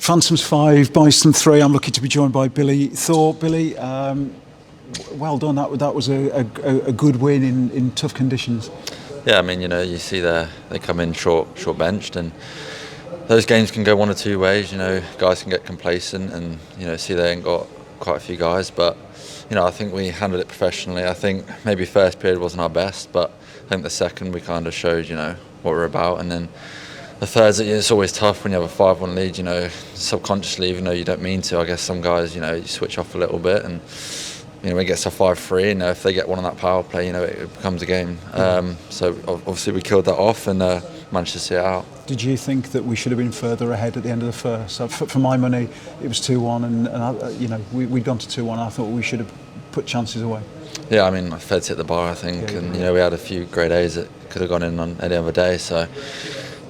Phantoms 5, Bison 3. I'm lucky to be joined by Billy Thorpe. Billy, well done. That was a good win in tough conditions. Yeah, I mean, you see they come in short benched, and those games can go one or two ways. Guys can get complacent and see they ain't got quite a few guys, but I think we handled it professionally. I think maybe first period wasn't our best, but I think the second we kind of showed what we're about, and then the third, it's always tough when you have a 5-1 lead. Subconsciously, even though you don't mean to, I guess some guys you switch off a little bit, and when it gets to 5-3, if they get one on that power play, it becomes a game. So obviously we killed that off and managed to see it out. Did you think that we should have been further ahead at the end of the first? So for my money, it was 2-1, and we'd gone to 2-1. I thought we should have put chances away. Yeah, I mean, Feds hit the bar, I think, and we had a few grade A's that could have gone in on any other day. So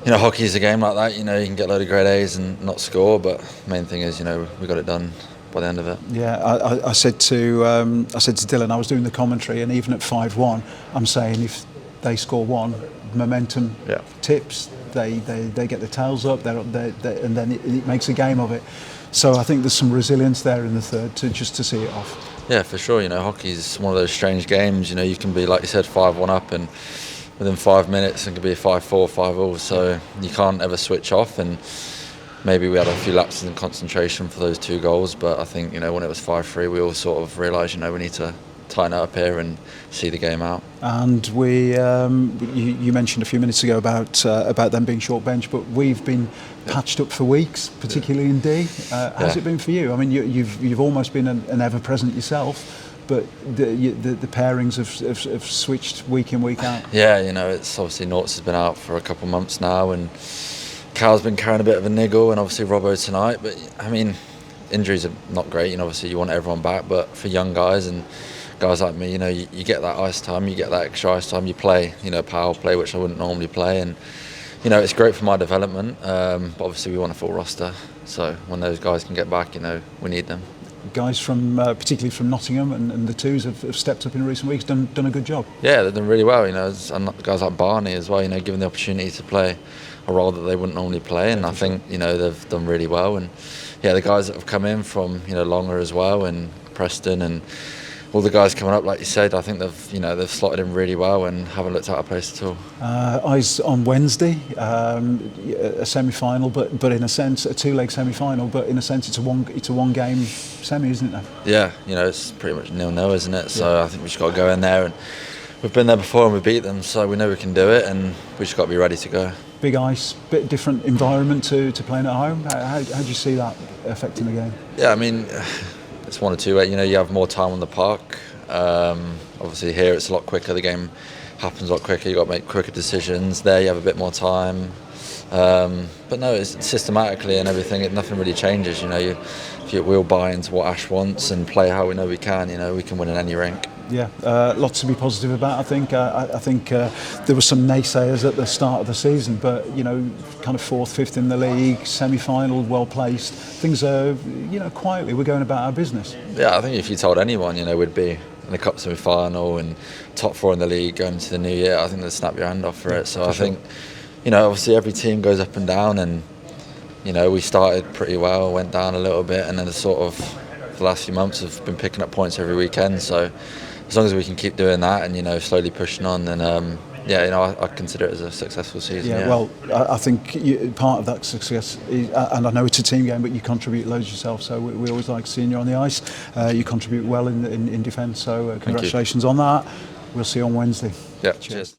hockey's a game like that. You can get a load of grade A's and not score, but the main thing is we got it done by the end of it. Yeah, I said to Dylan, I was doing the commentary, and even at 5-1, I'm saying if they score one, momentum tips. They get their tails up, and then it makes a game of it. So I think there's some resilience there in the third to see it off. Yeah, for sure. Hockey's one of those strange games. You can be, like you said, 5-1 up, and within 5 minutes it could be 5-4, 5-all. So you can't ever switch off, and maybe we had a few lapses in concentration for those two goals, but I think when it was 5-3, we all sort of realised we need to tighten it up here and see the game out. And you mentioned a few minutes ago about them being short bench, but we've been patched up for weeks, particularly in D. How's it been for you? I mean, you've almost been an ever-present yourself, but the pairings have switched week in, week out. Yeah, it's obviously Norts has been out for a couple of months now, and Cal's been carrying a bit of a niggle, and obviously Robbo tonight. But I mean, injuries are not great. Obviously you want everyone back, but for young guys and guys like me, you get that ice time, you get that extra ice time. You play, power play, which I wouldn't normally play, and it's great for my development. But obviously we want a full roster, so when those guys can get back, we need them. Guys from particularly from Nottingham and the twos have stepped up in recent weeks, done a good job. Yeah, they've done really well. And guys like Barney as well. Given the opportunity to play a role that they wouldn't normally play, and I think they've done really well. And yeah, the guys that have come in from Longer as well, and Preston, and all the guys coming up, like you said, I think they've slotted in really well and haven't looked out of place at all. Eyes on Wednesday, a semi-final, but in a sense a two-leg semi-final, but in a sense it's a one game semi, isn't it? Yeah, it's pretty much 0-0, isn't it? So I think we just got to go in there, and we've been there before and we beat them, so we know we can do it, and we just got to be ready to go. Big ice, bit different environment to playing at home. How do you see that affecting the game? Yeah, I mean, it's one or two. You have more time on the park. Obviously here it's a lot quicker. The game happens a lot quicker. You've got to make quicker decisions. There you have a bit more time. But no, it's systematically and everything. Nothing really changes. If we'll buy into what Ash wants and play how we know we can. We can win in any rink. Yeah, lots to be positive about. I think there were some naysayers at the start of the season, but kind of fourth, fifth in the league, semi-final, well placed. Things are quietly we're going about our business. Yeah, I think if you told anyone we'd be in the cup semi-final and top 4 in the league going into the new year, I think they'd snap your hand off for it. So I think obviously every team goes up and down, and we started pretty well, went down a little bit, and then the last few months have been picking up points every weekend. So as long as we can keep doing that and slowly pushing on, then I consider it as a successful season. Yeah. Well, I think part of that success is, and I know it's a team game, but you contribute loads yourself. So we always like seeing you on the ice. You contribute well in defence. So congratulations on that. We'll see you on Wednesday. Yeah. Cheers.